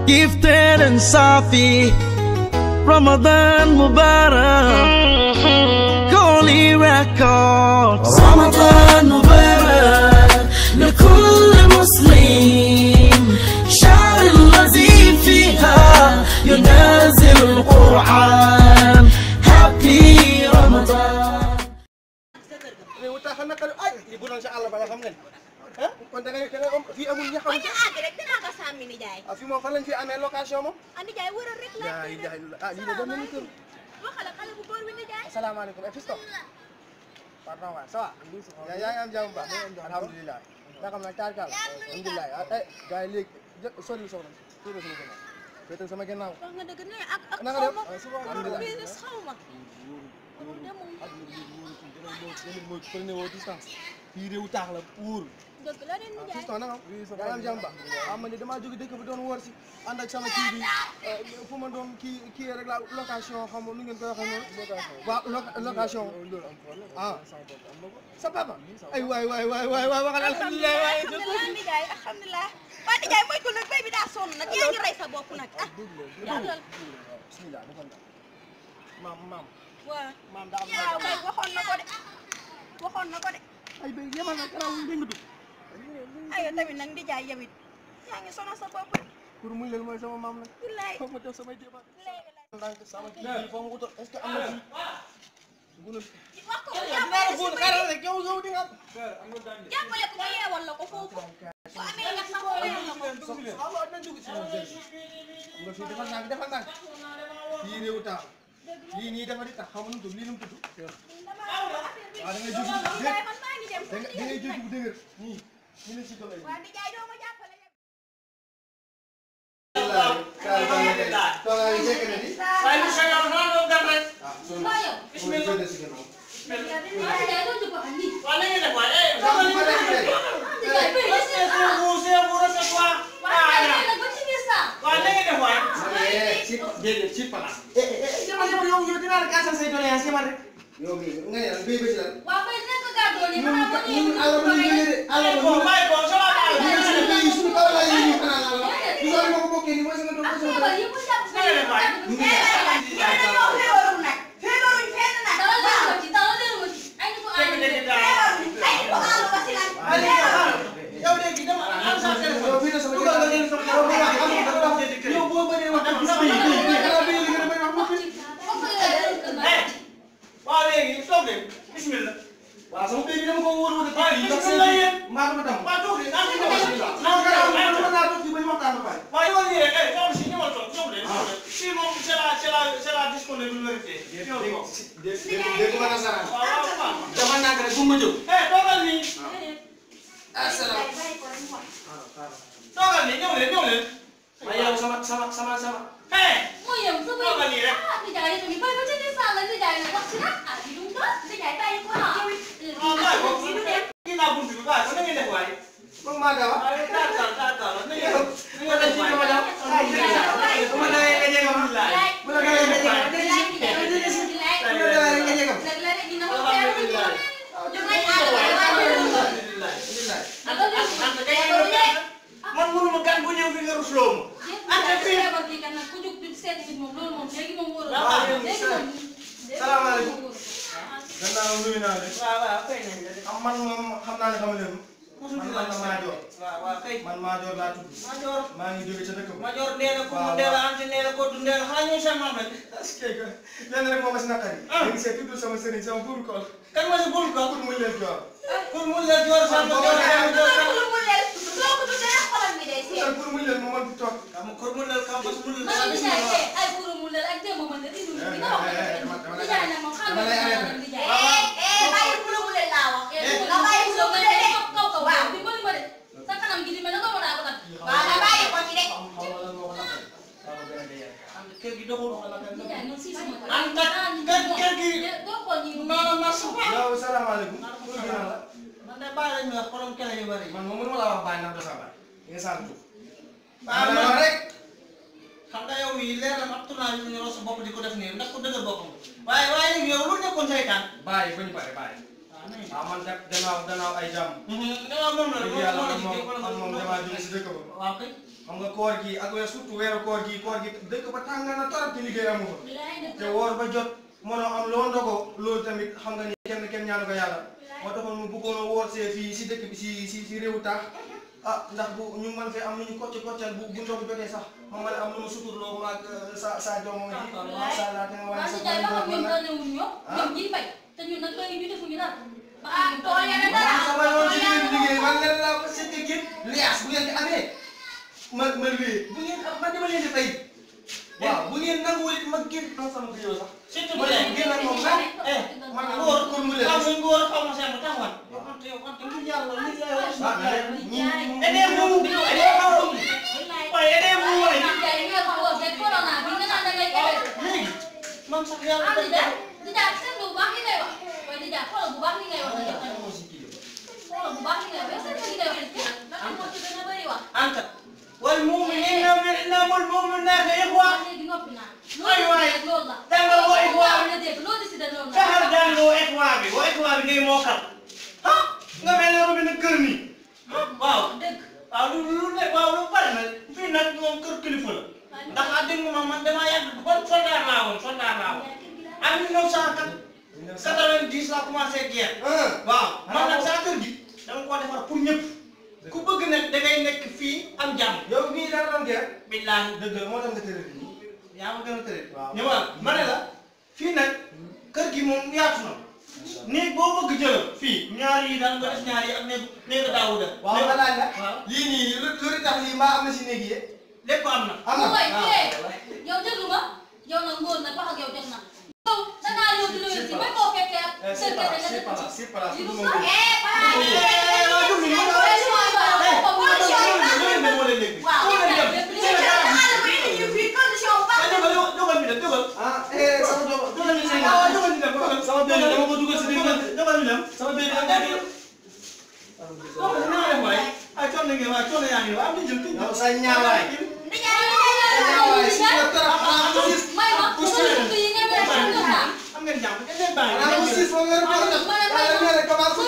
gifted and Safi. Ramadan Mubarak, Holy Records. Ramadan Mubarak لكل مسلم، شهر الذي فيها ينزل القرآن. Happy Ramadan. Liburan sa Allah ba xam ngeen ha kon da ngay fi amul ñax amul ag rek dina ko sàmmi ni jaay fi moom fan lañ fi amee location moom andi jaay wëral rek la lii de dem nañu kër waxala xale bu góor bi ni jaay asalaamaaleykum fisto pardon waay ça va yaa ngi am jàmm baax alhamdulilah da xam naa taal alhamdulilah gars yi léegi sori soxna tuuti sama gannaaw féetal sama gannaaw wax nga dëgg ne ak alhamdulilah business xawma fii réew taax la wóor dëgg la leen ni jaay fiston na nga am jàmm ba man de damaa jóge dëkk bi doon wóor si ànd ak sama kii bi fu ma doon kii rek la location xam nu ngeen koy waxee noonu waaw location ah sa papa ay waay waxal alhamdulilah waay ni jaay alhamdulilah waa ni jaay moytu nag bay bi daa sonn nag yaa ngi rey sa bopp nag ah yàlla bismillah defal na maam waaw daa am waaw kay waxoon na ko de ay bay yemal na garaaw ndengatu ayo tamit nag di jaay yow it yaa ngi sonal sa bopp pour muy leen mooy sama maam nag billaay foog ma def samay débat ndànk sama kii foog ma wutal est-ce que am na fi gunal wax ko dinaa la góor xaaral rek yow di nga jàppale ko yeewal la ko foofu bu amee nga sax yeewal la ko waaw nañ dugg ci nga fii defal naa fii réew taax lii nii dafa di tax xam nu mu tudd lii nu mu tudd waaw da ngay jóg da ngay jóg bu dëgër nii ñu ne ci kaw ay waa di jaay doo ma jàppale yow mii nga ne la béy ba ci lan. waaw bay nekk gàddoon yi xanaa ba ñun àll ba ñu jëlee de àll ba ñu bàyyi ko sama àll ba ñu suñu béy suñu kaw la yi ñu xanaa la la ñu soxla ma ko bokkee nii mooy sama doom sama doom yi mu jàpp sa yéen ñoo feebaru nag feebaruñ fenn nag dara leen ko ci ay ñu ko ay ñu ko àll ba si lan yow léegi dama am sa téléphone yow fii la sama yow boo bëree wax ak béy li nga damay wax waaw léegi toog leen bismillah waaw sama béy bi dama ko wóor wóor ndax seen maa ko tam waaw toog leen am ci ko naa toog fii ba ñu waxtaan ba pare waaw yow nii rek toog si ñëwal toog toog leen fii moom c'est la disponibilité dégg ma nasaraan dafa nàkk rek bu ma jóg toogal nii asalaam toogal nii ñëw leen waaye yow sama mooy yow sa toogal nii rek di jaay tamit bay ba ci di sàll di jaay nag wax ci nag ah di dum ko di jaay tay ko na naa buntu bi baax na ngeen def waaye moom maa dawa taal na ngeen def ma daw ma daw nga jegam ma daw nga jegam man mënuma gan bu ñëw fi nga rusloo ma ante fi ku jóg di seet bi moom loolu moom léegi moom wóor salaamaaleykum gannaaw nuyu naa leen waaw kay nañ am man moom xam naa ne xamu leen man Maajoor waaw kay man Maajoor laa tudd Maajoor maa ngi jóge ca dëkk ba Maajoor nee na ko mu dee la ante nee na ko du ndee la xanaa ñooy sama maam rek lenn rek moo ma si naqari léegi c'est tudd sama sëriñ sama buur kool kan ma si buur kool pour mu leen joor pour mu leen joor sama pour mu leen moom fi toog am pour mu leen kam bas mu leen ay pour mu leen ak démb man de di dund di nga wax di jaay nag moom xam nga di jaay bàyyi pour mu leen laa wax nga bàyyi pour mu leen kaw kaw waaw di bëri ma de sa kanam gi di mel nga mën a ko kat waaw nga bàyyi ko ci de kër gi doxul di jaay non si sama ko am kër gi do ko ni non yow salaamaaleykum man de bàyyi lañ wax xorom kele yu bari man moom mënuma la wax bàyyi ndax dafa bari nga sant baax rek xam nga yow mii leer na ab tournage bi ñu ñoroo sa bopp di ko def nii ndax ko dëgër boppam waaye yow lu nekkoon say tànk bàyyi ba ñu pare bàyyi waaw man gannaaw ay jàmm gannaaw moom la yàlla moom damaa jóge si dëkk ba waaw kay xam nga koor gi ak surtout weeru koor gi dëkk ba tàng na torop ci liggéey amu fa te woor ba jot mënoo am loo ndogo loolu tamit xam nga ni kenn ñaanu ko yàlla moo taxoon mu bëggoon a woor see fii si dëkk bi si réewu taax ndax bu ñu man fee am lu ñu koccal bu ndogu jotee sax ma mën a am lu ma suturloo ma ak sa doom ji macha allah te nga wàññi sa jaay ba xam ñoom doon ñëwul ñoom ñi fay te ñun nag koy ñu defuñu dara tool ya dara sama yoon ci liggéey man leen laa ko seete génn liaas bu ngeen di amee ma wéy bu ngeen man dama leen di fay waaw bu ngeen nanguwul it ma génn sama vidéo sax surtout ma leen génn ak moom nag man nga war ko mu leen waaw nga war xaw ma seen taxawal yow ante lu yàlla li lay wax man sax yàlla di jaar seen bu baax li ngay wax waaye di jaar xoolal bu baax li ngay wax xoolal bu baax li ngay wax seen li ngay wax lan moo ci gën a bëri wax anta wal mu'minina wal mu'minat ikhwa léegi noppi naa waay loolu la dangal wo ikhwa la dégg loo décidé loolu la fexal daan wo ikhwa bi ngay mookal nga mel ne robi na kër nii waaw dëgg waaw lu ne waaw lu pare na fii nag moom kër kilifa la ndax a dégg ma man damaa yàgg bon soldat laa woon en 1990 laa commencé guerre waaw man nag saa kër gi dama ko defar pour ñëpp ku bëgg nag da ngay nekk fii am jàmm yow mii dara doon guerre billaahi dëgg la moo tax nga tëral yaa ma gën a tëral waaw ñëwal ma ne la fii nag kër gi moom yaatu na néeg boo bëgg jël fii ñaar yi daal nga def ñaar yi ak néeg Daawuda waaw nga laaj la waaw lii nii lu tax lii mbaa am na si néeg yi lépp am na am na yow déglu ma yow nag ngóor na wax ak yow jot na yow danaa yow di la si ba koo fekkee ak c'est pas am ngeen jàmm ngeen bàyyi Ana mo sis mo ngeen ko def. Ala ngeen ko ba ko.